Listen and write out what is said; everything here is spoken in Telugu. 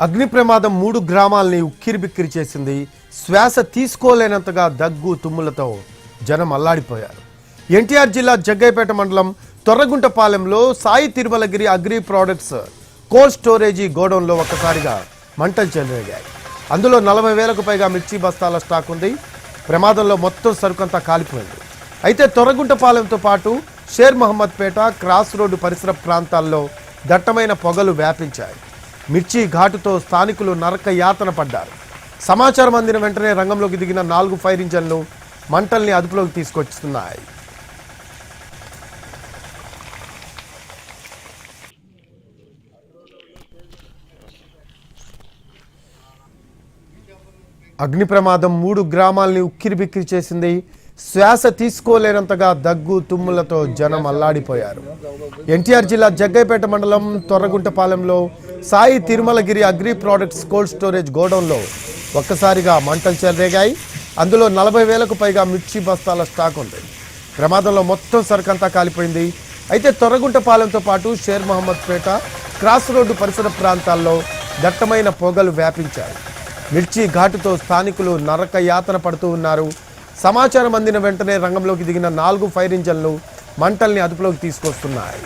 అగ్ని ప్రమాదం 3 గ్రామాల్ని ఉక్కిరిబిక్కిరి చేసింది. శ్వాస తీసుకోలేనంతగా దగ్గు తుమ్ములతో జనం అల్లాడిపోయారు. ఎన్టీఆర్ జిల్లా జగ్గయ్యపేట మండలం తొర్రగుంటపాలెంలో Sai Tirumalagiri agri products cold storage గోడౌన్లో ఒక్కసారిగా మంటలు చెలరేగాయి. అందులో 40,000కు పైగా మిర్చి బస్తాల స్టాక్ ఉంది. ప్రమాదంలో మొత్తం సరుకంతా కాలిపోయింది. అయితే తొర్రగుంటపాలెంతో పాటు షేర్ మహమ్మద్ పేట, క్రాస్ రోడ్డు పరిసర ప్రాంతాల్లో దట్టమైన పొగలు వ్యాపించాయి. మిర్చి ఘాటుతో స్థానికులు నరక యాతన పడ్డారు. సమాచారం అందిన వెంటనే రంగంలోకి దిగిన 4 ఫైర్ ఇంజన్లు మంటల్ని అదుపులోకి తీసుకొస్తున్నాయి. అగ్ని ప్రమాదం 3 గ్రామాల్ని ఉక్కిరిబిక్కిరి చేసింది. శ్వాస తీసుకోలేనంతగా దగ్గు తుమ్ములతో జనం అల్లాడిపోయారు. ఎన్టీఆర్ జిల్లా జగ్గయ్యపేట మండలం తొర్రగుంటపాలెంలో Sai Tirumalagiri agri products cold storage గోడౌన్లో ఒక్కసారిగా మంటలు చెలరేగాయి. అందులో 40,000కు పైగా మిర్చి బస్తాల స్టాక్ ఉంది. ప్రమాదంలో మొత్తం సరుకంతా కాలిపోయింది. అయితే తొర్రగుంటపాలెంతో పాటు షేర్ మహమ్మద్ పేట, క్రాస్ రోడ్డు పరిసర ప్రాంతాల్లో దట్టమైన పొగలు వ్యాపించాయి. మిర్చి ఘాటుతో స్థానికులు నరక యాతన పడుతూ ఉన్నారు. సమాచారం అందిన వెంటనే రంగంలోకి దిగిన 4 ఫైర్ ఇంజన్లు మంటల్ని అదుపులోకి తీసుకొస్తున్నాయి.